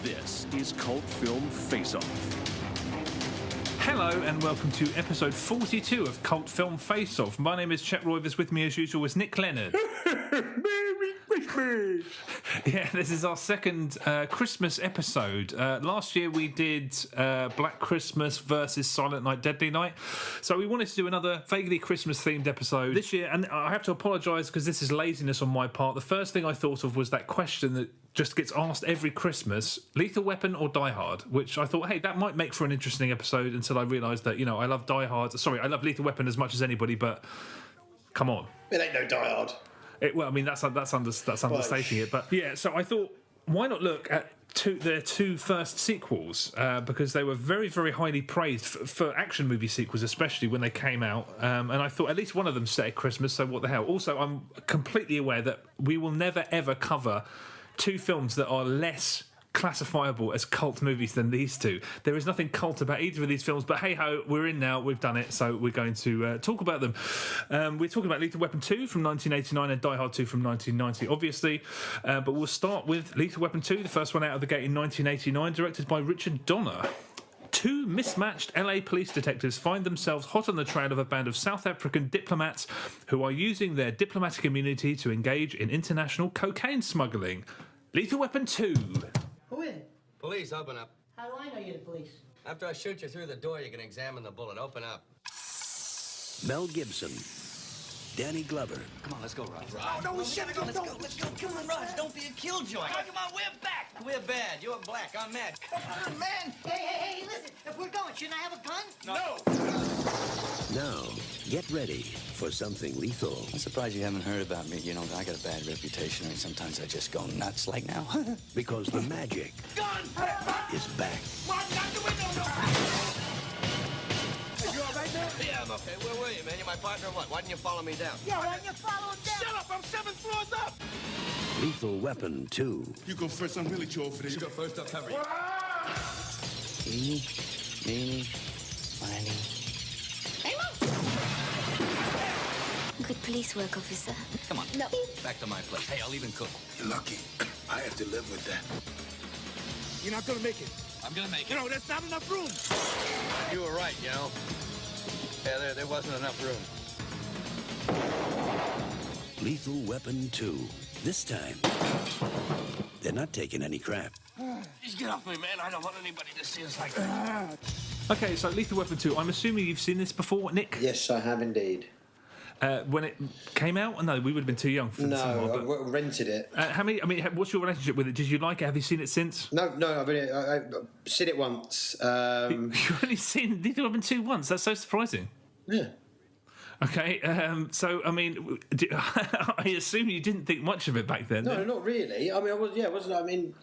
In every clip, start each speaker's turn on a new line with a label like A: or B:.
A: This is Cult Film Face Off.
B: Hello and welcome to episode 42 of Cult Film Face Off. My name is Chet Roivers. With me as usual is Nick Leonard.
A: Merry Christmas!
B: Yeah, this is our second Christmas episode. Last year we did Black Christmas versus Silent Night, Deadly Night. So we wanted to do another vaguely Christmas-themed episode this year. And I have to apologise because this is laziness on my part. The first thing I thought of was that question that just gets asked every Christmas, Lethal Weapon or Die Hard, which I thought, hey, that might make for an interesting episode until I realised that, you know, I love Die Hard. Sorry, I love Lethal Weapon as much as anybody, but come on.
C: It ain't no Die Hard.
B: Well, I mean, that's understating it. But yeah, so I thought, why not look at their two first sequels, because they were very, very highly praised for action movie sequels, especially when they came out. And I thought at least one of them set at Christmas, so what the hell. Also, I'm completely aware that we will never, ever cover two films that are less classifiable as cult movies than these two. There is nothing cult about either of these films, but hey ho, we're in now, we've done it, so we're going to talk about them. We're talking about Lethal Weapon 2 from 1989 and Die Hard 2 from 1990, obviously, but we'll start with Lethal Weapon 2, the first one out of the gate in 1989, directed by Richard Donner. Two mismatched LA police detectives find themselves hot on the trail of a band of South African diplomats who are using their diplomatic immunity to engage in international cocaine smuggling. Lethal Weapon 2.
D: Who is it?
E: Police, open up.
D: How do I know you're the police?
E: After I shoot you through the door, you can examine the bullet. Open up.
F: Mel Gibson, Danny Glover.
E: Come on, let's go, Raj.
D: No, we shouldn't go.
E: Let's go. Come on, Raj. Don't be a killjoy.
D: Come on, we're back.
E: We're bad. You're black. I'm mad.
D: Come on, man. Hey, listen. If we're going, shouldn't I have a gun?
E: No.
F: Now, get ready for something lethal.
G: I'm surprised you haven't heard about me. You know, I got a bad reputation, and sometimes I just go nuts like now.
F: Because the magic is back.
E: You all right now? Yeah, I'm okay. Where were you, man? You're my partner or what? Why didn't you follow me down?
D: Yeah, why don't you follow him down?
E: Shut up! I'm 7 floors up!
F: Lethal Weapon 2.
H: You go first. I'm really too old for this.
E: You go first up, hurry.
G: Eeny, meeny, miny.
I: Good police work, officer.
E: Come on.
I: No.
E: Back to my place. Hey, I'll even cook.
H: You're lucky. I have to live with that. You're not gonna make it.
E: I'm gonna make it.
H: You know, there's not enough room.
E: You were right, you know. Yeah, there wasn't enough room.
F: Lethal Weapon 2. This time, they're not taking any crap.
E: Just get off me, man. I don't want anybody to see us like that.
B: Okay, so Lethal Weapon 2, I'm assuming you've seen this before, Nick?
C: Yes, I have indeed.
B: When it came out? No, we would have been too young for the cinema.
C: No, I rented it.
B: What's your relationship with it? Did you like it? Have you seen it since?
C: No, I've seen it once.
B: You've only seen Lethal Weapon 2 once? That's so surprising.
C: Yeah.
B: Okay, so, I mean, I assume you didn't think much of it back then.
C: No, not really. I mean,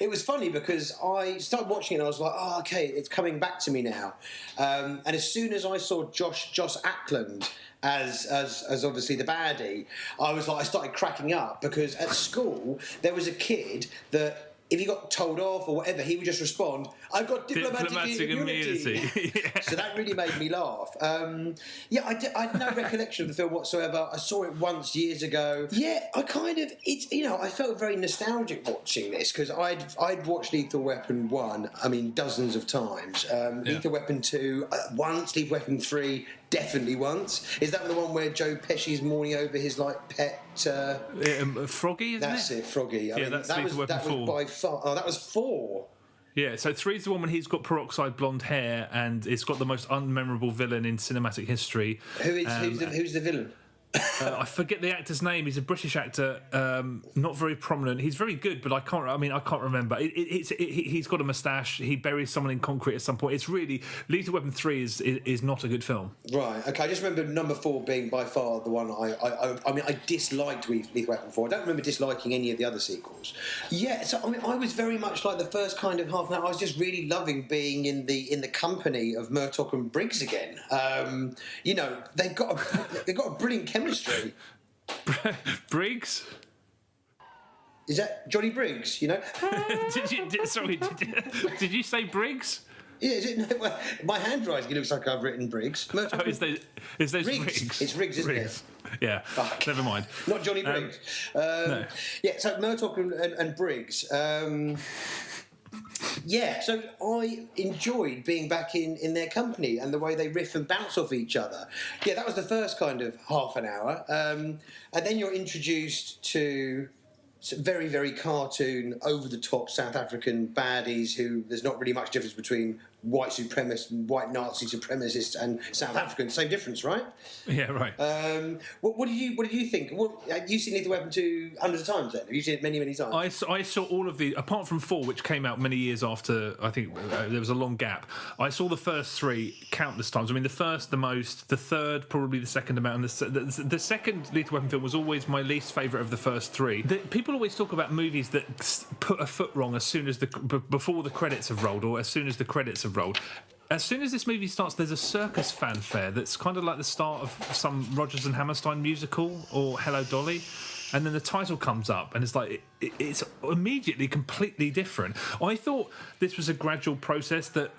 C: it was funny because I started watching it and I was like, oh, okay, it's coming back to me now. And as soon as I saw Josh Ackland as obviously the baddie, I started cracking up because at school there was a kid that if he got told off or whatever, he would just respond, I've got diplomatic immunity.
B: Yeah.
C: So that really made me laugh. I had no recollection of the film whatsoever. I saw it once years ago. Yeah, I felt very nostalgic watching this because I'd watched Lethal Weapon 1, dozens of times. Lethal Weapon 2, once, Lethal Weapon 3, definitely once. Is that the one where Joe Pesci's mourning over his pet?
B: Froggy, isn't
C: that's it, Froggy.
B: That's Lethal Weapon 4.
C: Was by far. Oh, that was 4.
B: Yeah, so 3's the one when he's got peroxide blonde hair and it's got the most unmemorable villain in cinematic history.
C: Who's the villain?
B: I forget the actor's name. He's a British actor, not very prominent. He's very good, but I can't remember. He's got a moustache. He buries someone in concrete at some point. It's really Lethal Weapon 3 is not a good film.
C: Right. Okay. I just remember number 4 being by far the one I disliked Lethal Weapon 4. I don't remember disliking any of the other sequels. Yeah. So I was very much like the first kind of half an hour. I was just really loving being in the company of Murtaugh and Briggs again. They've got a brilliant chemistry.
B: Briggs?
C: Is that Johnny Briggs? You know?
B: Did you say Briggs?
C: Yeah, my handwriting looks like I've written Briggs.
B: Is those Riggs?
C: It's Riggs, isn't
B: Riggs.
C: it?
B: Yeah.
C: Fuck.
B: Never mind.
C: Not Johnny Briggs.
B: No.
C: Yeah, so Murtaugh and Briggs. Yeah, so I enjoyed being back in their company and the way they riff and bounce off each other. Yeah, that was the first kind of half an hour. And then you're introduced to some very, very cartoon, over-the-top South African baddies who there's not really much difference between white supremacists, white Nazi supremacists and South Africans. Same difference, right?
B: Yeah, right.
C: What did you think? You've seen Lethal Weapon 2 hundreds of times then? Have you seen it many, many times?
B: I saw all of the, apart from 4, which came out many years after, I think there was a long gap. I saw the first 3 countless times. I mean, the first the most, the third probably the second amount, and the second Lethal Weapon film was always my least favourite of the first 3. People always talk about movies that put a foot wrong as soon as before the credits have rolled, or as soon as the credits have rolled. As soon as this movie starts, there's a circus fanfare that's kind of like the start of some Rodgers and Hammerstein musical or Hello Dolly, and then the title comes up and it's like it's immediately completely different. I thought this was a gradual process that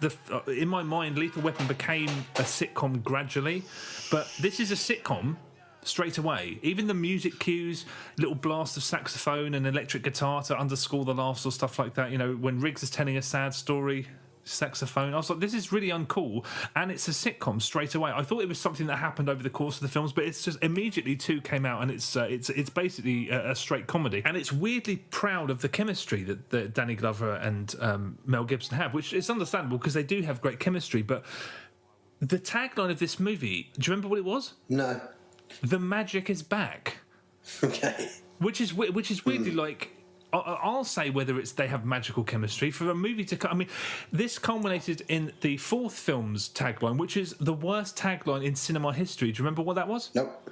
B: in my mind Lethal Weapon became a sitcom gradually, but this is a sitcom straight away. Even the music cues, little blast of saxophone and electric guitar to underscore the laughs or stuff like that, you know, when Riggs is telling a sad story, saxophone. I was like, this is really uncool, and it's a sitcom straight away. I thought it was something that happened over the course of the films, but it's just immediately 2 came out, and it's basically a straight comedy, and it's weirdly proud of the chemistry that Danny Glover and Mel Gibson have, which is understandable because they do have great chemistry. But the tagline of this movie, do you remember what it was?
C: No.
B: The magic is back.
C: Okay.
B: Which is weirdly like. I'll say whether it's they have magical chemistry for a movie to. I mean, this culminated in the 4th film's tagline, which is the worst tagline in cinema history. Do you remember what that was?
C: Nope.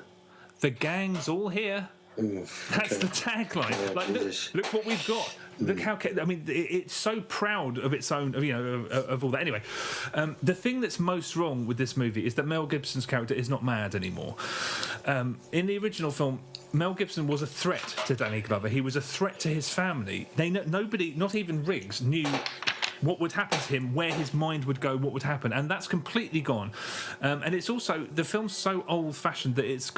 B: The gang's all here. That's the tagline.
C: Oh,
B: like, look what we've got. Look how. I mean, it's so proud of its own. You know, of all that. Anyway, the thing that's most wrong with this movie is that Mel Gibson's character is not mad anymore. In the original film, Mel Gibson was a threat to Danny Glover. He was a threat to his family. Nobody, not even Riggs, knew what would happen to him, where his mind would go, what would happen, and that's completely gone. And it's also, the film's so old-fashioned that it's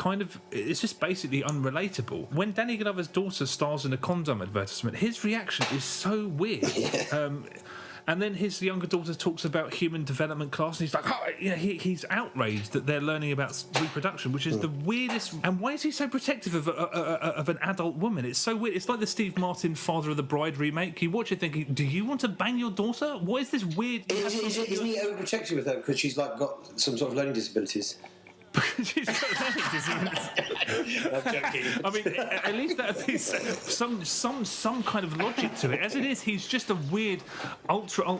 B: just basically unrelatable. When Danny Glover's daughter stars in a condom advertisement, his reaction is so weird. And then his younger daughter talks about human development class, and he's like, oh, you know, he's outraged that they're learning about reproduction, which is the weirdest. And why is he so protective of an adult woman? It's so weird. It's like the Steve Martin Father of the Bride remake. You watch it thinking, do you want to bang your daughter? What is this weird?
C: Isn't he overprotective with her because she's like got some sort of learning disabilities?
B: She's got learning disabilities.
C: I'm joking.
B: I mean, at least that is some kind of logic to it. As it is, he's just a weird, ultra.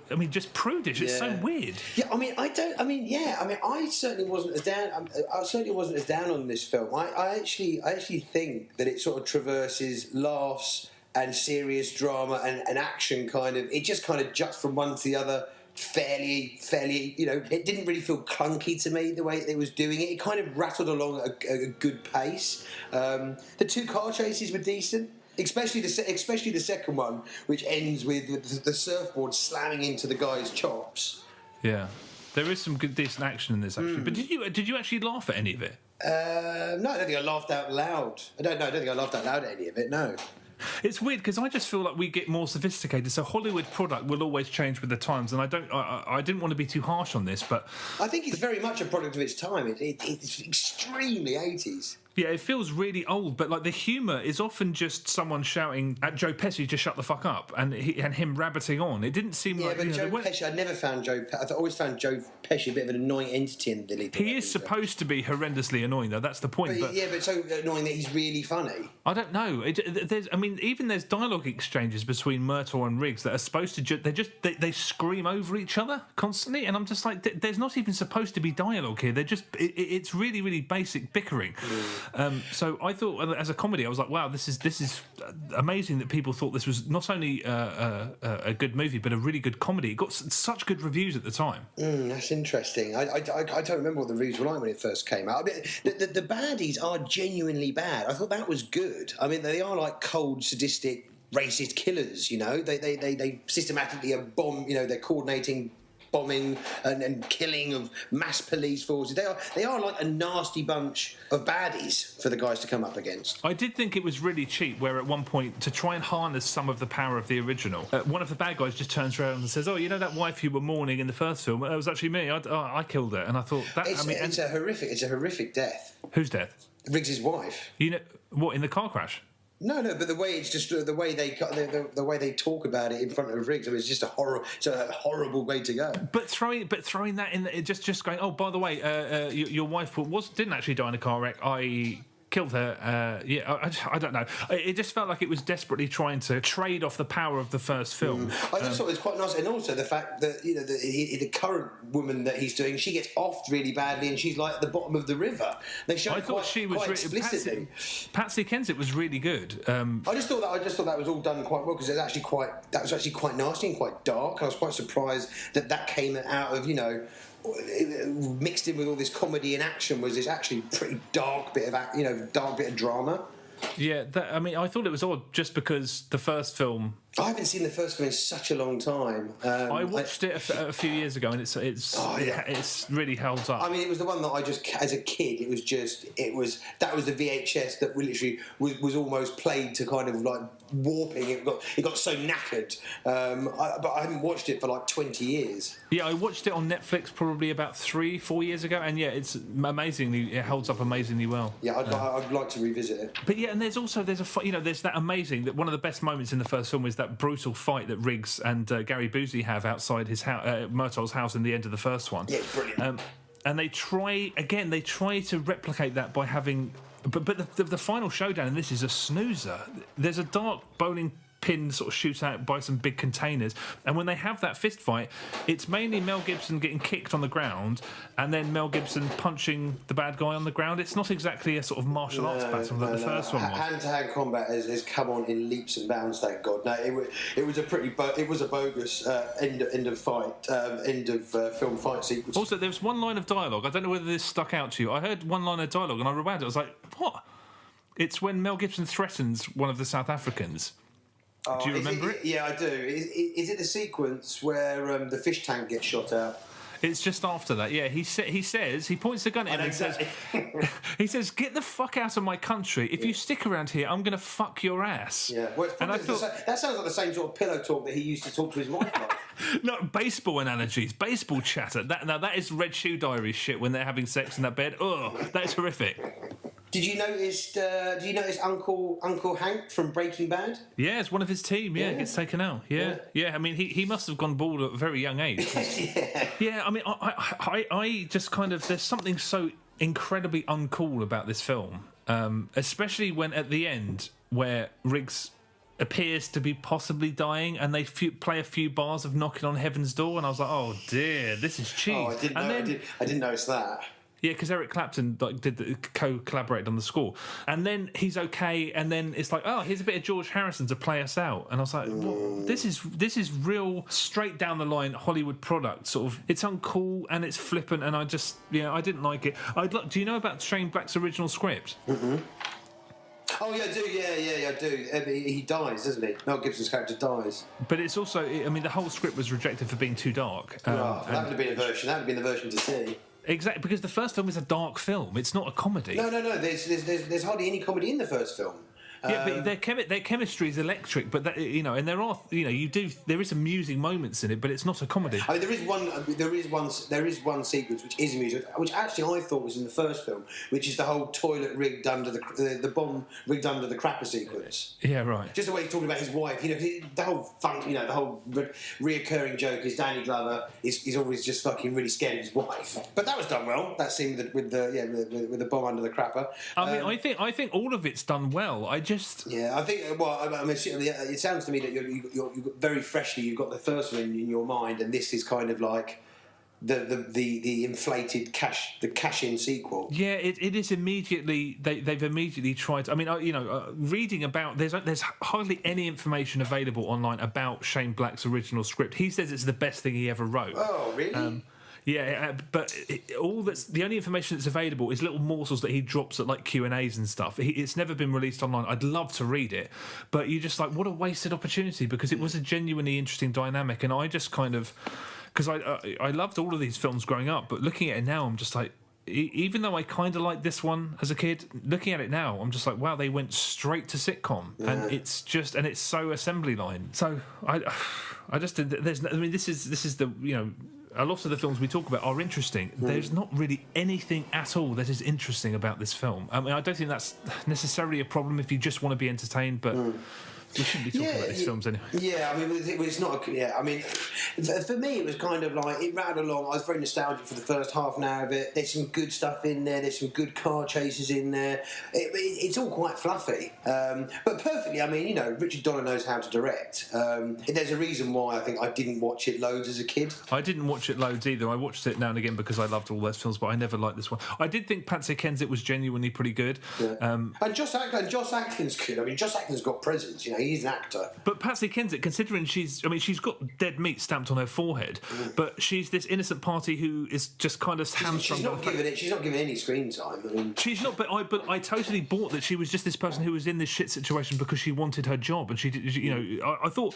B: I mean, just prudish. It's so weird.
C: Yeah, I certainly wasn't as down. I certainly wasn't as down on this film. I actually think that it sort of traverses laughs and serious drama and action. Kind of, it just kind of juts from one to the other. Fairly, you know, it didn't really feel clunky to me the way it was doing it. It kind of rattled along at a good pace. The 2 car chases were decent, especially the second one, which ends with the surfboard slamming into the guy's chops.
B: Yeah, there is some good, decent action in this actually. But did you actually laugh at any of it?
C: No, I don't think I laughed out loud. I don't think I laughed out loud at any of it. No.
B: It's weird because I just feel like we get more sophisticated. So Hollywood product will always change with the times, and I didn't want to be too harsh on this, but
C: I think it's very much a product of its time. It's extremely 80s.
B: Yeah, it feels really old, but like the humour is often just someone shouting at Joe Pesci to shut the fuck up, and him rabbiting on. It didn't seem like.
C: Yeah, but Joe Pesci, I never found Joe. I've always found Joe Pesci a bit of an annoying entity in the Lethal.
B: He is supposed to be horrendously annoying, though. That's the point.
C: But so annoying that he's really funny.
B: I don't know. There's dialogue exchanges between Murtaugh and Riggs that are supposed to they scream over each other constantly, and I'm just like, there's not even supposed to be dialogue here. They're just it's really, really basic bickering. So I thought, as a comedy, I was like, wow, this is amazing that people thought this was not only a good movie, but a really good comedy. It got such good reviews at the time.
C: That's interesting. I don't remember what the reviews were like when it first came out. I mean, the baddies are genuinely bad. I thought that was good. I mean, they are like cold, sadistic, racist killers, you know. They systematically bomb, you know, they're coordinating bombing and killing of mass police forces. They are like a nasty bunch of baddies for the guys to come up against.
B: I did think it was really cheap, where at one point, to try and harness some of the power of the original, one of the bad guys just turns around and says, "Oh, you know that wife you were mourning in the first film? It was actually me. I killed her." And I thought that.
C: It's a horrific death.
B: Whose death?
C: Riggs's wife.
B: You know what? In the car crash?
C: No, but the way it's just the way they talk about it in front of Riggs, I mean, it's just a horrible way to go.
B: But throwing that in, just going. Oh, by the way, your wife didn't actually die in a car wreck. I killed her. I don't know. It just felt like it was desperately trying to trade off the power of the first film.
C: I just thought it was quite nice, and also the fact that the current woman that he's doing, she gets offed really badly, and she's like at the bottom of the river. They show it quite explicitly.
B: Patsy Kensit was really good.
C: I just thought that was all done quite well, because that was actually quite nasty and quite dark. I was quite surprised that came out of mixed in with all this comedy and action was this actually pretty dark bit of drama.
B: Yeah, I thought it was odd just because the first film.
C: I haven't seen the first film in such a long time.
B: I watched it a few years ago, and it's really held up.
C: I mean, it was the one that I just, as a kid, that was the VHS that literally was almost played to kind of like warping. It got so knackered. But I haven't watched it for like 20 years.
B: Yeah, I watched it on Netflix probably about 3-4 years ago, and it holds up amazingly well.
C: Yeah, I'd like to revisit it.
B: But yeah, and there's that amazing, that one of the best moments in the first film is that brutal fight that Riggs and Gary Busey have outside his Murtaugh's house in the end of the first one.
C: Yeah, brilliant.
B: And they try to replicate that by having, but the final showdown, and this is a snoozer. There's a dark bowling pin sort of shootout by some big containers, and when they have that fist fight, it's mainly Mel Gibson getting kicked on the ground and then Mel Gibson punching the bad guy on the ground. It's not exactly a sort of martial arts battle that the first one was.
C: Hand-to-hand combat has come on in leaps and bounds, thank God. No, it was a bogus end of film fight sequence.
B: Also, there was one line of dialogue. I don't know whether this stuck out to you. I heard one line of dialogue and I rewound it. I was like, what? It's when Mel Gibson threatens one of the South Africans. Do you remember it?
C: Yeah, I do. Is it the sequence where the fish tank gets shot out?
B: It's just after that. Yeah, he points the gun at him and says, he says, "Get the fuck out of my country. If you stick around here, I'm going to fuck your ass."
C: Yeah, well, that sounds like the same sort of pillow talk that he used to talk to his wife about.
B: No, baseball analogies, baseball chatter. That is Red Shoe Diaries shit when they're having sex in that bed. Oh, that's horrific.
C: Did you notice Uncle Hank from Breaking Bad?
B: Yeah, it's one of his team. Yeah, gets taken out. Yeah. I mean, he must have gone bald at a very young age. Yeah. I mean, I just kind of, there's something so incredibly uncool about this film, especially when at the end where Riggs appears to be possibly dying, and they play a few bars of Knocking on Heaven's Door, and I was like, oh dear, this is cheap.
C: Oh, I didn't notice that.
B: Yeah, because Eric Clapton co-collaborated on the score, and then he's okay, and then it's like, oh, here's a bit of George Harrison to play us out, and I was like, well, this is real straight down the line Hollywood product. Sort of, it's uncool and it's flippant, and I didn't like it. Do you know about Shane Black's original script?
C: Mm-hmm. Oh yeah, I do. Yeah, I do. He dies, doesn't he? Mel Gibson's character dies.
B: But it's also, I mean, the whole script was rejected for being too dark.
C: That would have been a version. That would have been the version to see.
B: Exactly, because the first film is a dark film. It's not a comedy.
C: No. There's hardly any comedy in the first film.
B: Yeah, but their chemistry is electric. But that, and there are, there is amusing moments in it, but it's not a comedy.
C: I mean, there is one sequence which is amusing, which actually I thought was in the first film, which is the whole toilet rigged under the bomb rigged under the crapper sequence.
B: Yeah, right.
C: Just the way he's talking about his wife, the whole fun, the whole reoccurring joke is Danny Glover is always just fucking really scared of his wife. But that was done well. That scene with the bomb under the crapper.
B: I mean, I think all of it's done well.
C: Yeah, I think. Well, I mean, it sounds to me that you're very freshly. You've got the first one in your mind, and this is kind of like the inflated cash-in sequel.
B: Yeah, it is immediately. They've immediately tried. I mean, reading about there's hardly any information available online about Shane Black's original script. He says it's the best thing he ever wrote.
C: Oh, really?
B: But the only information that's available is little morsels that he drops at like Q&As and stuff. It's never been released online. I'd love to read it, but you're just like, what a wasted opportunity, because it was a genuinely interesting dynamic, and I just kind of because I loved all of these films growing up, but looking at it now, I'm just like, even though I kind of liked this one as a kid, looking at it now, I'm just like, wow, they went straight to sitcom, and it's so assembly line. So I just there's, I mean, this is the, you know, a lot of the films we talk about are interesting. There's not really anything at all that is interesting about this film. I mean, I don't think that's necessarily a problem if you just want to be entertained, but we shouldn't be talking about these films anyway.
C: Yeah, I mean, it's not. Yeah, I mean, for me, it was kind of like it rattled along. I was very nostalgic for the first half an hour of it. There's some good stuff in there. There's some good car chases in there. It's all quite fluffy, but perfectly. I mean, you know, Richard Donner knows how to direct. There's a reason why I think I didn't watch it loads as a kid.
B: I didn't watch it loads either. I watched it now and again because I loved all those films, but I never liked this one. I did think Patsy Kensit was genuinely pretty good.
C: Yeah. And Joss Ackland's good. I mean, Joss Ackland's got presence. You know, he's an actor.
B: But Patsy Kensit, considering she's got dead meat stamped on her forehead, but she's this innocent party who is just kind of hamstrung.
C: She's not given any screen time. I mean,
B: she's not. But I totally bought that she was just this person who was in this shit situation because she wanted her job, and she did. You know, I thought,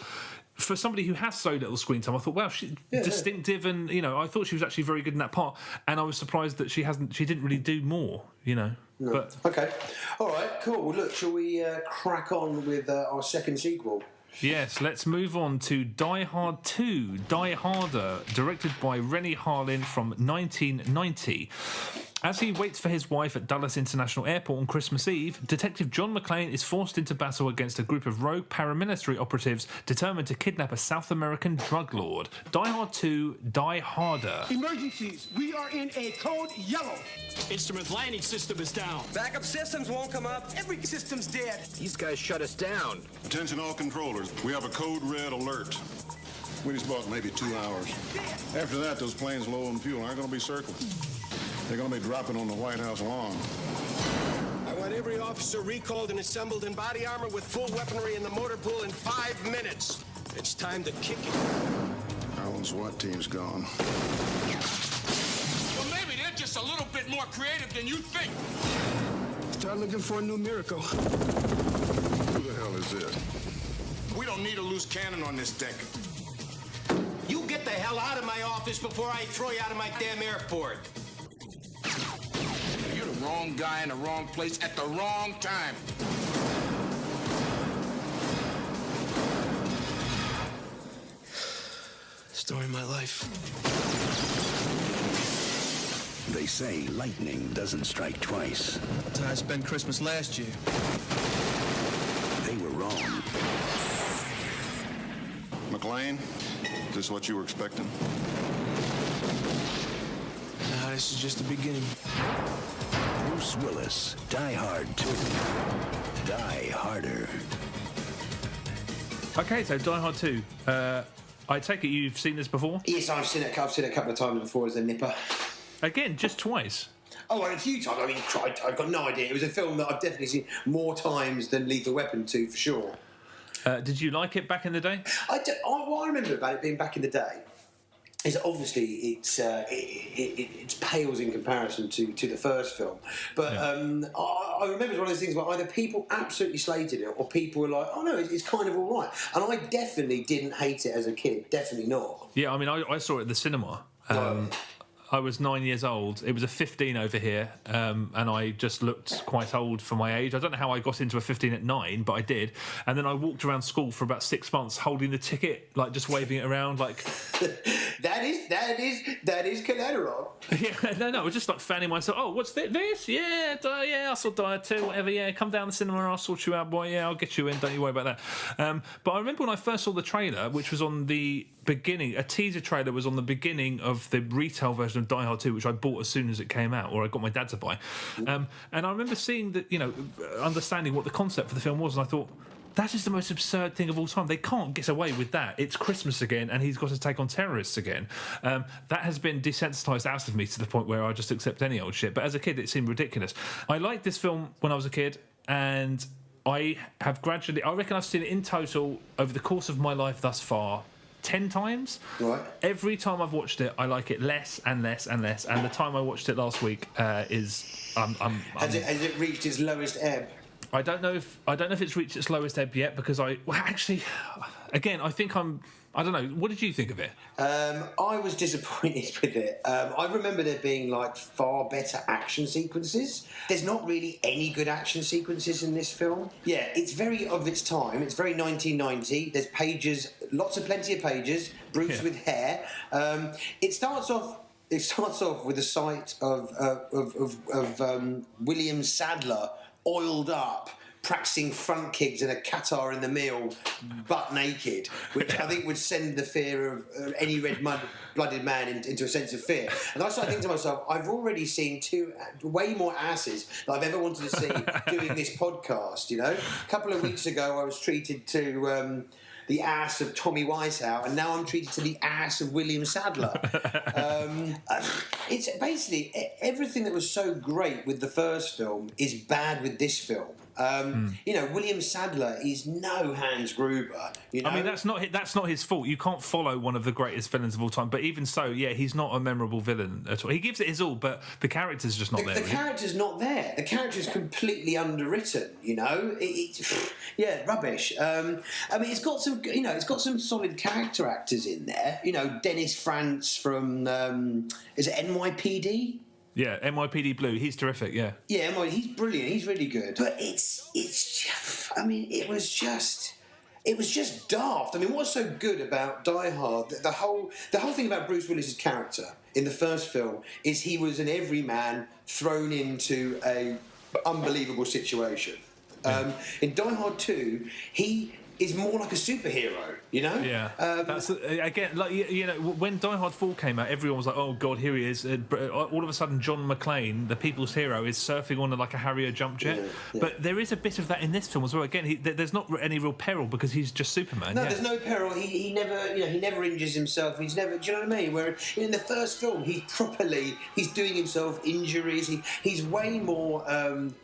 B: for somebody who has so little screen time, I thought, wow, she's distinctive, and you know, I thought she was actually very good in that part, and I was surprised that she didn't really do more, you know.
C: No.
B: But
C: okay, all right, cool. Well, look, shall we crack on with our second sequel?
B: Yes, let's move on to Die Hard 2, Die Harder, directed by Rennie Harlin from 1990. As he waits for his wife at Dulles International Airport on Christmas Eve, Detective John McClane is forced into battle against a group of rogue paramilitary operatives determined to kidnap a South American drug lord. Die Hard 2, Die Harder.
J: Emergencies. We are in a code yellow.
K: Instrument landing system is down.
J: Backup systems won't come up. Every system's dead.
K: These guys shut us down.
L: Attention all controllers. We have a code red alert. We just bought maybe 2 hours. After that, those planes low on fuel aren't going to be circling. They're going to be dropping on the White House lawn.
J: I want every officer recalled and assembled in body armor with full weaponry in the motor pool in 5 minutes. It's time to kick it.
L: Our own SWAT team's gone.
K: Well, maybe they're just a little bit more creative than you think.
J: Start looking for a new miracle.
L: Who the hell is this?
H: We don't need a loose cannon on this deck.
J: You get the hell out of my office before I throw you out of my damn airport.
H: You're the wrong guy in the wrong place at the wrong time.
J: Story of my life.
F: They say lightning doesn't strike twice.
J: That's how I spent Christmas last year.
F: They were wrong.
L: McClane, is this what you were expecting?
J: Nah, this is just the beginning.
F: Bruce Willis, Die Hard 2, Die Harder.
B: Okay, so Die Hard 2. I take it you've seen this before?
C: Yes, I've seen it a couple of times before as a nipper.
B: Again, just twice?
C: Oh, a few times. I mean, I've got no idea. It was a film that I've definitely seen more times than Lethal Weapon 2, for sure.
B: Did you like it back in the day?
C: What I remember about it being back in the day is obviously it pales in comparison to the first film. But I remember it was one of those things where either people absolutely slated it or people were like, oh no, it's kind of all right. And I definitely didn't hate it as a kid. Definitely not.
B: Yeah, I mean, I saw it at the cinema. I was 9 years old. It was a 15 over here, and I just looked quite old for my age. I don't know how I got into a 15 at 9, but I did. And then I walked around school for about 6 months holding the ticket, like just waving it around, like.
C: That is collateral.
B: Yeah, no, I was just like fanning myself. Oh, what's this? Yeah, I saw Die Hard 2, whatever. Yeah, come down the cinema, I'll sort you out, boy. Yeah, I'll get you in. Don't you worry about that. But I remember when I first saw the trailer, which was on the beginning, a teaser trailer was on the beginning of the retail version of Die Hard 2, which I bought as soon as it came out, or I got my dad to buy. And I remember seeing that, understanding what the concept for the film was, and I thought, that is the most absurd thing of all time. They can't get away with that. It's Christmas again, and he's got to take on terrorists again. That has been desensitised out of me to the point where I just accept any old shit. But as a kid, it seemed ridiculous. I liked this film when I was a kid, and I reckon I've seen it in total over the course of my life thus far 10 times.
C: Right.
B: Every time I've watched it, I like it less and less and less. And the time I watched it last week is...
C: Has it reached its lowest ebb?
B: I don't know if it's reached its lowest ebb yet, because I think I'm I don't know. What did you think of it?
C: I was disappointed with it. I remember there being like far better action sequences. There's not really any good action sequences in this film. Yeah, it's very of its time. It's very 1990. There's pages, plenty of pages. Bruce with hair. It starts off with the sight of William Sadler oiled up, practicing front kicks and a Qatar in the meal, butt naked, which I think would send the fear of any red-blooded man into a sense of fear. And I started thinking to myself, I've already seen way more asses that I've ever wanted to see doing this podcast, you know? A couple of weeks ago, I was treated to... the ass of Tommy Wiseau, and now I'm treated to the ass of William Sadler. It's basically everything that was so great with the first film is bad with this film. You know, William Sadler is no Hans Gruber. You know?
B: I mean, that's not his fault. You can't follow one of the greatest villains of all time. But even so, yeah, he's not a memorable villain at all. He gives it his all, but the character's just not there.
C: The character's not there. The character's completely underwritten. You know, yeah, rubbish. I mean, it's got some solid character actors in there. You know, Dennis Franz from is it NYPD?
B: Yeah, NYPD Blue. He's terrific. Yeah.
C: Yeah, he's brilliant. He's really good. But it's just, I mean, it was just daft. I mean, what's so good about Die Hard? The whole thing about Bruce Willis's character in the first film is he was an everyman thrown into a unbelievable situation. In Die Hard 2, he is more like a superhero, you know?
B: Yeah. That's again, like you know, when Die Hard 4 came out, everyone was like, "Oh God, here he is!" All of a sudden, John McClane, the people's hero, is surfing on like a Harrier jump jet. Yeah. But there is a bit of that in this film as well. Again, there's not any real peril because he's just Superman.
C: No, there's no peril. He never injures himself. He's never. Do you know what I mean? Where in the first film, he's doing himself injuries. He's way more,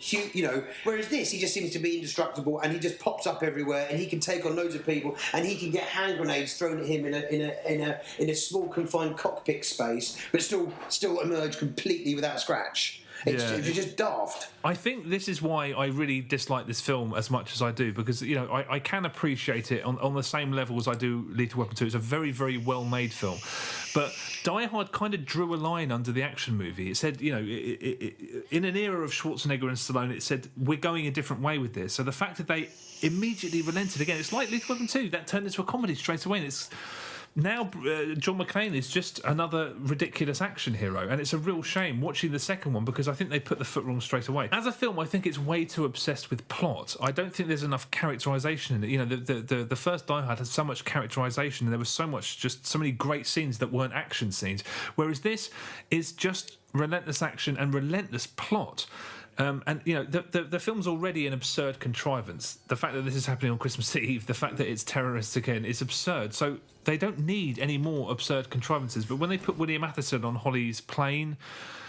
C: you know. Whereas this, he just seems to be indestructible, and he just pops up everywhere, and he can take on loads of people, and he can get hand grenades thrown at him in a small confined cockpit space, but still emerge completely without a scratch. It's just daft.
B: I think this is why I really dislike this film as much as I do, because you know I can appreciate it on the same level as I do Lethal Weapon 2. It's a very, very well made film, but Die Hard kind of drew a line under the action movie. It said, you know, in an era of Schwarzenegger and Stallone, it said we're going a different way with this. So the fact that they immediately relented again, it's like Lethal Weapon 2 that turned into a comedy straight away, and it's now John McClane is just another ridiculous action hero, and it's a real shame watching the second one because I think they put the foot wrong straight away. As a film, I think it's way too obsessed with plot. I don't think there's enough characterisation in it. You know, the first Die Hard had so much characterisation, and there was so many great scenes that weren't action scenes, whereas this is just relentless action and relentless plot. And you know the film's already an absurd contrivance. The fact that this is happening on Christmas Eve, the fact that it's terrorists again, is absurd. So they don't need any more absurd contrivances. But when they put William Atherton on Holly's plane,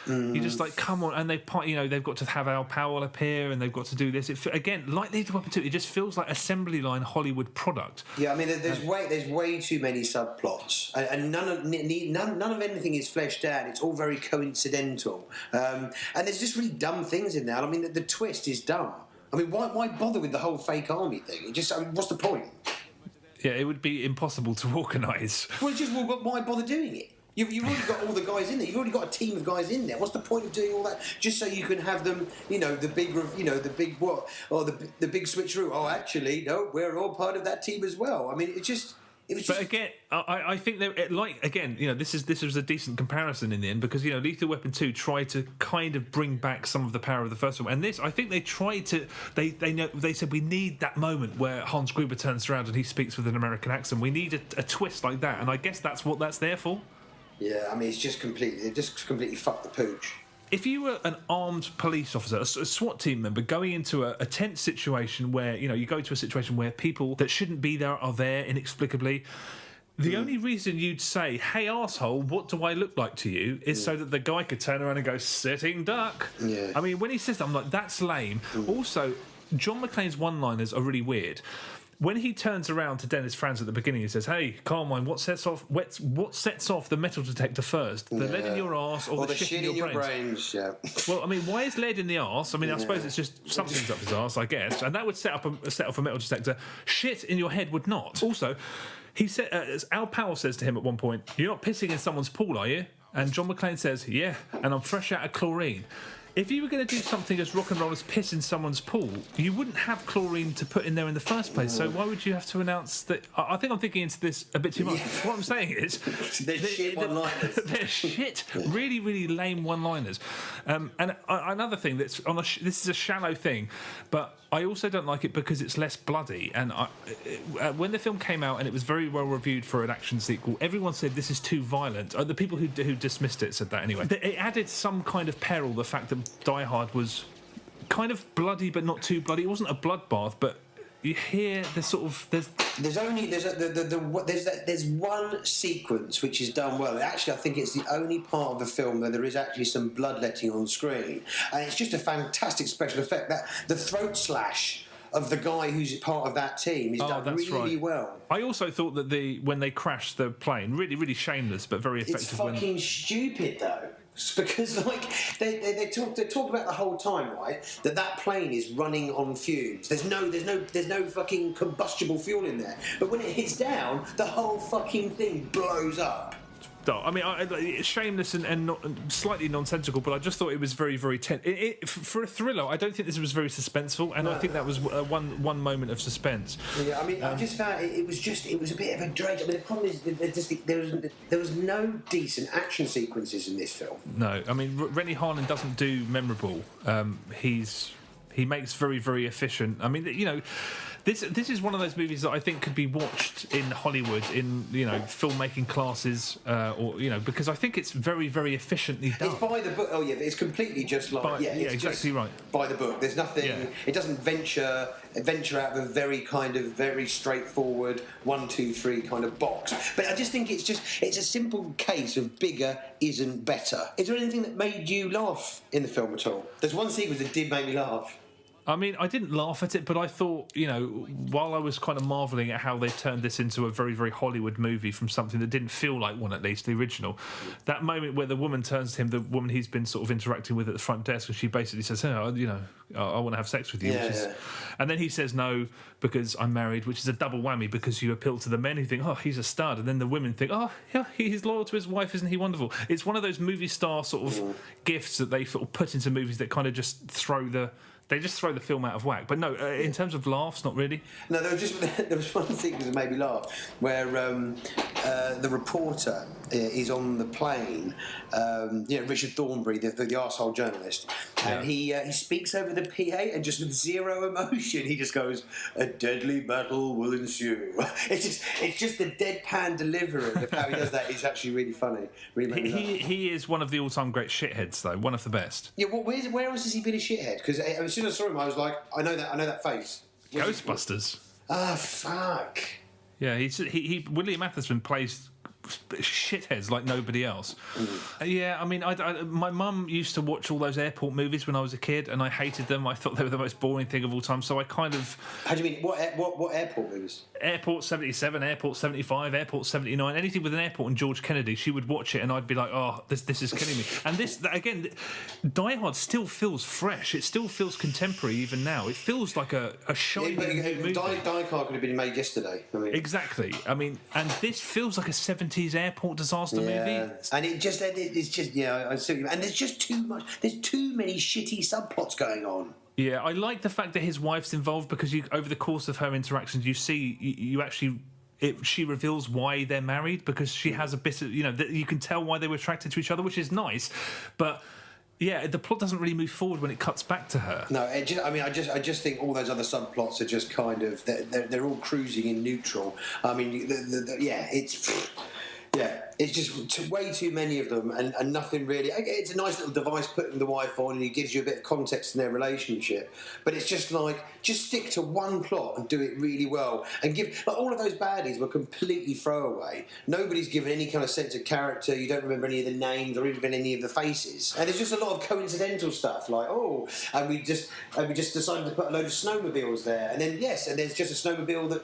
B: you're just like, come on. And they've got to have Al Powell appear, and they've got to do this. Again, like Lethal Weapon 2, it just feels like assembly line Hollywood product.
C: Yeah, I mean, there's way too many subplots, and none of anything is fleshed out. It's all very coincidental, and there's just really dumb things in there. I mean, the twist is dumb. I mean, why bother with the whole fake army thing? What's the point?
B: Yeah, it would be impossible to organise.
C: Well, why bother doing it? You've already got all the guys in there. You've already got a team of guys in there. What's the point of doing all that just so you can have them, you know, the big switcheroo? Oh, actually, no, we're all part of that team as well. I mean, it was just.
B: But again, I think this was a decent comparison in the end, because you know Lethal Weapon 2 tried to kind of bring back some of the power of the first one, and this, I think they tried to. They said we need that moment where Hans Gruber turns around and he speaks with an American accent. We need a twist like that, and I guess that's what that's there for.
C: Yeah, I mean, it just completely fucked the pooch.
B: If you were an armed police officer, a SWAT team member, going into a tense situation where, you know, you go to a situation where people that shouldn't be there are there inexplicably, the only reason you'd say, hey, arsehole, what do I look like to you, is so that the guy could turn around and go, sitting duck. Yeah. I mean, when he says that, I'm like, that's lame. Also, John McClane's one-liners are really weird. When he turns around to Dennis Franz at the beginning, he says, "Hey, Carmine, what sets off the metal detector first? The lead in your arse or the shit in your brains?"
C: Yeah.
B: Well, I mean, why is lead in the arse? I mean, I suppose it's just something's up his arse, I guess, and that would set off a metal detector. Shit in your head would not. Also, He said, Al Powell says to him at one point, "You're not pissing in someone's pool, are you?" And John McClane says, "Yeah, and I'm fresh out of chlorine." If you were going to do something as rock and roll as piss in someone's pool, you wouldn't have chlorine to put in there in the first place. So why would you have to announce that? I think I'm thinking into this a bit too much. Yeah. What I'm saying is,
C: they're shit one-liners.
B: They're shit, really, really lame one-liners. And another thing that's this is a shallow thing, but I also don't like it because it's less bloody. And when the film came out and it was very well reviewed for an action sequel, everyone said this is too violent. The people who dismissed it said that anyway. It added some kind of peril, the fact that Die Hard was kind of bloody but not too bloody. It wasn't a bloodbath, but you hear the sort of there's
C: one sequence which is done well. Actually, I think it's the only part of the film where there is actually some bloodletting on screen, and it's just a fantastic special effect. That the throat slash of the guy who's part of that team is done really well.
B: I also thought that when they crashed the plane, really, really shameless but very effective.
C: It's fucking stupid though. Because like they talk about the whole time, right? That plane is running on fumes. There's no fucking combustible fuel in there. But when it hits down, the whole fucking thing blows up.
B: I mean, it's shameless and not, slightly nonsensical, but I just thought it was very, very tense. For a thriller, I don't think this was very suspenseful, and I think that was one moment of suspense.
C: Yeah, I mean, I just found it was a bit of a drag. I mean, the problem is there was no decent action sequences in this film.
B: No, I mean, Rennie Harlin doesn't do memorable. He makes very, very efficient. I mean, you know. This is one of those movies that I think could be watched in Hollywood in filmmaking classes because I think it's very, very efficiently done.
C: It's by the book. Oh yeah, it's completely just like it's
B: exactly right.
C: By the book. There's nothing. Yeah. It doesn't venture out of a very straightforward 1, 2, 3 kind of box. But I just think it's a simple case of bigger isn't better. Is there anything that made you laugh in the film at all? There's one sequence that did make me laugh.
B: I mean, I didn't laugh at it, but I thought, while I was kind of marvelling at how they turned this into a very, very Hollywood movie from something that didn't feel like one, at least, the original, that moment where the woman turns to him, the woman he's been sort of interacting with at the front desk, and she basically says, I want to have sex with you.
C: Yeah.
B: And then he says no, because I'm married, which is a double whammy, because you appeal to the men who think, oh, he's a stud, and then the women think, oh, yeah, he's loyal to his wife, isn't he wonderful? It's one of those movie star sort of gifts that they sort of put into movies that kind of just throw the film out of whack. But no, in terms of laughs, not really.
C: No, there was one thing that made me laugh, where the reporter is on the plane, Richard Thornberry, the arsehole journalist, and he speaks over the PA, and just with zero emotion, he just goes, "A deadly battle will ensue." It's just the deadpan delivery of how he does that is actually really funny. Really
B: he is one of the all-time great shitheads, though, one of the best.
C: Yeah, well, where else has he been a shithead? Because as soon as I saw him, I was like, I know that face.
B: Ghostbusters.
C: Ah, fuck.
B: Yeah, William Matheson plays shitheads like nobody else. Yeah, I mean, my mum used to watch all those airport movies when I was a kid, and I hated them. I thought they were the most boring thing of all time. So I kind of.
C: How do you mean? What airport movies?
B: Airport 77, Airport 75, Airport 79, anything with an airport and George Kennedy. She would watch it, and I'd be like, "Oh, this is killing me." And this again, Die Hard still feels fresh. It still feels contemporary even now. It feels like a shiny new movie.
C: Die Hard could have been made yesterday. I mean.
B: Exactly. I mean, and this feels like a 70s airport disaster movie.
C: And it's just I see. And there's just too much. There's too many shitty subplots going on.
B: Yeah, I like the fact that his wife's involved, because over the course of her interactions, you see you actually. She reveals why they're married, because she has a bit of you can tell why they were attracted to each other, which is nice, but. Yeah, the plot doesn't really move forward when it cuts back to her.
C: No, I just think all those other subplots are just kind of they're all cruising in neutral. I mean, it's just way too many of them, and nothing really. It's a nice little device putting the wife on, and it gives you a bit of context in their relationship. But it's just just stick to one plot and do it really well, and give all of those baddies were completely throwaway. Nobody's given any kind of sense of character. You don't remember any of the names or even any of the faces, and there's just a lot of coincidental stuff and we just decided to put a load of snowmobiles there, and then there's just a snowmobile that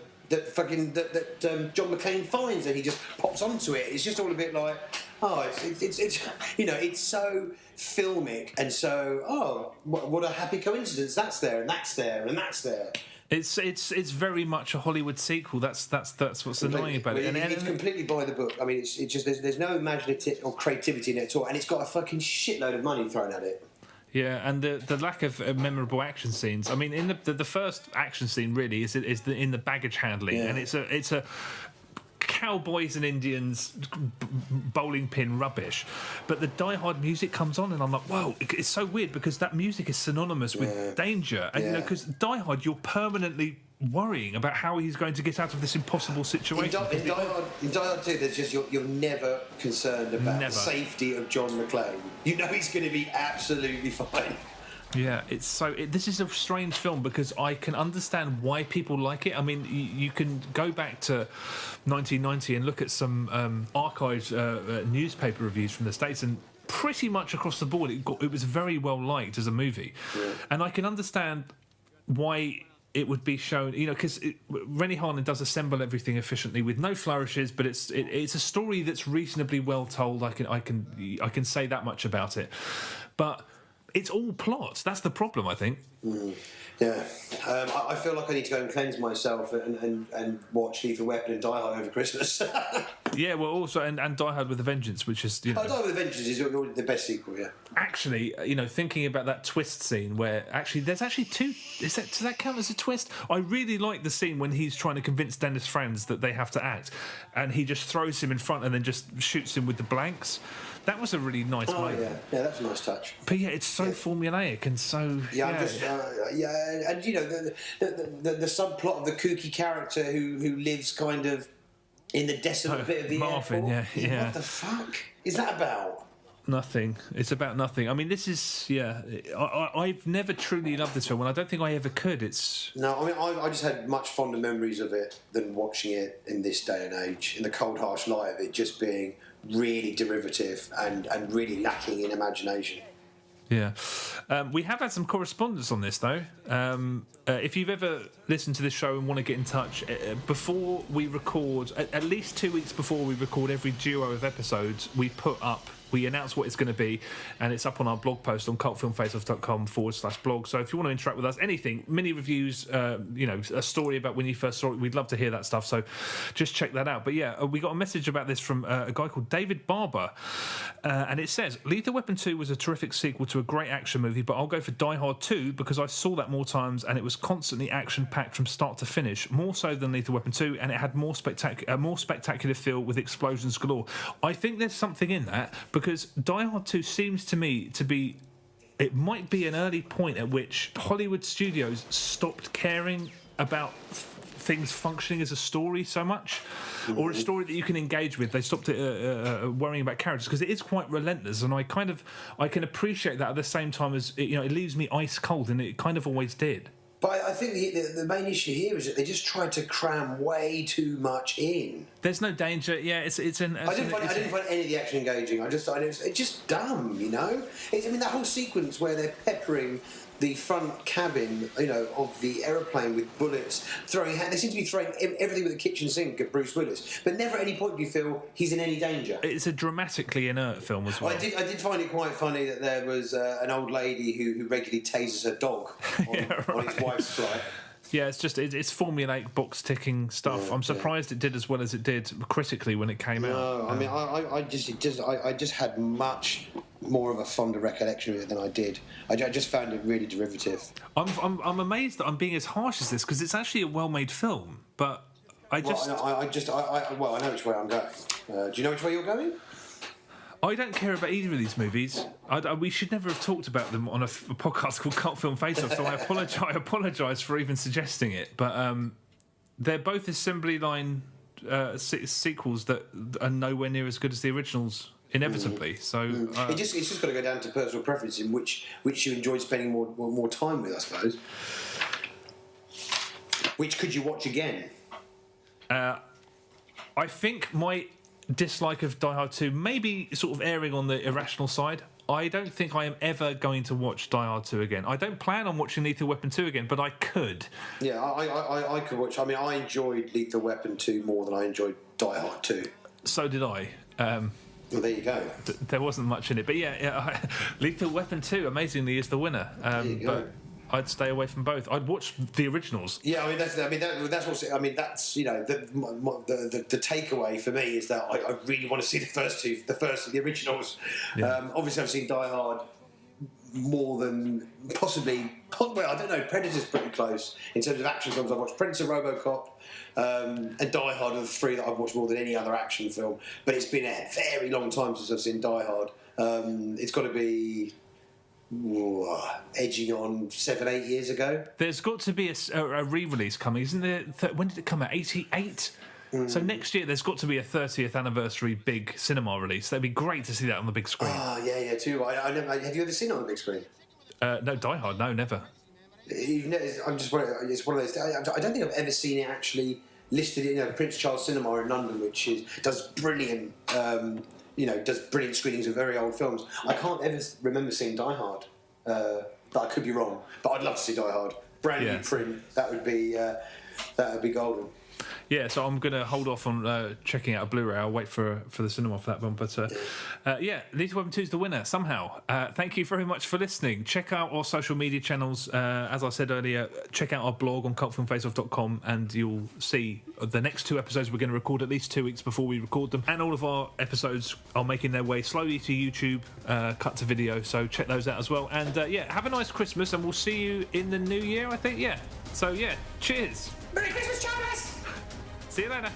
C: John McClane finds, and he just pops onto it. It's just all a bit like, it's so filmic, and so what a happy coincidence, that's there and that's there and that's there.
B: It's very much a Hollywood sequel. That's what's annoying about it.
C: It's completely by the book. I mean, it's just there's no imaginative or creativity in it at all, and it's got a fucking shitload of money thrown at it.
B: Yeah, and the lack of memorable action scenes. I mean, in the first action scene really is in the baggage handling, and it's a cowboys and Indians bowling pin rubbish, but the Die Hard music comes on and I'm like, whoa, it's so weird because that music is synonymous with danger, and because Die Hard, you're permanently worrying about how he's going to get out of this impossible situation.
C: In Die Hard 2, there's just you're never concerned about the safety of John McClane. You know he's going to be absolutely fine.
B: Yeah, this is a strange film because I can understand why people like it. I mean, you can go back to 1990 and look at some archived newspaper reviews from the States, and pretty much across the board, it was very well liked as a movie. Yeah. And I can understand why it would be shown, because Rennie Harlin does assemble everything efficiently with no flourishes, but it's a story that's reasonably well told. I can say that much about it, but it's all plot. That's the problem, I think.
C: Yeah, I feel like I need to go and cleanse myself and watch Lethal Weapon and Die Hard over Christmas.
B: Yeah, well, also and Die Hard with a Vengeance, which is Die Hard
C: with a Vengeance is the best sequel. Yeah.
B: Actually, thinking about that twist scene where there's actually two. Does that count as a twist? I really like the scene when he's trying to convince Dennis Franz that they have to act, and he just throws him in front and then just shoots him with the blanks. That was a really nice moment.
C: Yeah, that's a nice touch.
B: But yeah, it's so formulaic and so.
C: Yeah, I'm just and the subplot of the kooky character who lives kind of in the desolate bit of the
B: Marvin,
C: airport.
B: Yeah.
C: What the fuck is that about?
B: Nothing. It's about nothing. I mean, this is I've never truly loved this film, and I don't think I ever could.
C: No, I mean, I just had much fonder memories of it than watching it in this day and age, in the cold, harsh light of it just being really derivative and really lacking in imagination.
B: Yeah. We have had some correspondence on this, though. If you've ever listened to this show and want to get in touch, before we record, at least 2 weeks before we record every duo of episodes, we announce what it's going to be, and it's up on our blog post on cultfilmfaceoff.com/blog. So if you want to interact with us, anything, mini reviews, a story about when you first saw it, we'd love to hear that stuff. So just check that out. But yeah, we got a message about this from a guy called David Barber, and it says, Lethal Weapon 2 was a terrific sequel to a great action movie, but I'll go for Die Hard 2 because I saw that more times and it was constantly action-packed from start to finish, more so than Lethal Weapon 2, and it had more spectacular feel with explosions galore. I think there's something in that, because Die Hard 2 seems to me to be, it might be an early point at which Hollywood studios stopped caring about things functioning as a story so much, or a story that you can engage with. They stopped worrying about characters, because it is quite relentless, and I can appreciate that at the same time as it leaves me ice cold, and it kind of always did.
C: But I think the main issue here is that they just tried to cram way too much in.
B: There's no danger. Yeah, I didn't
C: find any of the action engaging. It's just dumb, that whole sequence where they're peppering the front cabin, of the aeroplane with bullets, they seem to be throwing everything with the kitchen sink at Bruce Willis, but never at any point do you feel he's in any danger.
B: It's a dramatically inert film as well.
C: I did find it quite funny that there was an old lady who regularly tases her dog on his wife's flight.
B: Yeah, it's formulaic box ticking stuff. Yeah, I'm surprised it did as well as it did critically when it came out.
C: No, I mean, I just had much more of a fonder recollection of it than I did. I just found it really derivative.
B: I'm amazed that I'm being as harsh as this, because it's actually a well-made film. But I know
C: which way I'm going. Do you know which way you're going?
B: I don't care about either of these movies. We should never have talked about them on a podcast called Cult Film Face Off, so I apologise for even suggesting it. But they're both assembly line sequels that are nowhere near as good as the originals, inevitably. So
C: it's just got to go down to personal preference in which you enjoyed spending more time with, I suppose. Which could you watch again?
B: I think my dislike of Die Hard 2 maybe sort of erring on the irrational side. I don't think I am ever going to watch Die Hard 2 again. I don't plan on watching Lethal Weapon 2 again, but I could.
C: Yeah, I could watch. I mean, I enjoyed Lethal Weapon 2 more than I enjoyed Die Hard 2.
B: So did I.
C: Well, there you go.
B: There wasn't much in it, but Lethal Weapon 2 amazingly is the winner.
C: There you go.
B: But I'd stay away from both. I'd watch the originals.
C: Yeah, that's what's. You know, the takeaway for me is that I really want to see the first of the originals.
B: Yeah.
C: Obviously, I've seen Die Hard more than possibly. Well, I don't know. Predator's pretty close in terms of action films. I've watched Predator, RoboCop, and Die Hard are the three that I've watched more than any other action film. But it's been a very long time since I've seen Die Hard. It's got to be edging on 7-8 years ago.
B: There's got to be a re-release coming, isn't there? When did it come out? 88. So next year there's got to be a 30th anniversary big cinema release. That'd be great to see that on the big screen.
C: Yeah, too. Have you ever seen it on the big screen?
B: No, Die Hard, no, never.
C: It's one of those. I don't think I've ever seen it actually listed in Prince Charles Cinema in London, which does brilliant. Does brilliant screenings of very old films. I can't ever remember seeing Die Hard, but I could be wrong. But I'd love to see Die Hard, brand new print. That would be golden.
B: Yeah, so I'm going to hold off on checking out a Blu-ray. I'll wait for the cinema for that one. But Lethal Weapon 2 is the winner somehow. Thank you very much for listening. Check out our social media channels. As I said earlier, check out our blog on cultfilmfaceoff.com and you'll see the next 2 episodes we're going to record at least 2 weeks before we record them. And all of our episodes are making their way slowly to YouTube, cut to video. So check those out as well. And have a nice Christmas and we'll see you in the new year, I think. Yeah. So cheers.
D: Merry Christmas, Chavez!
B: See you later.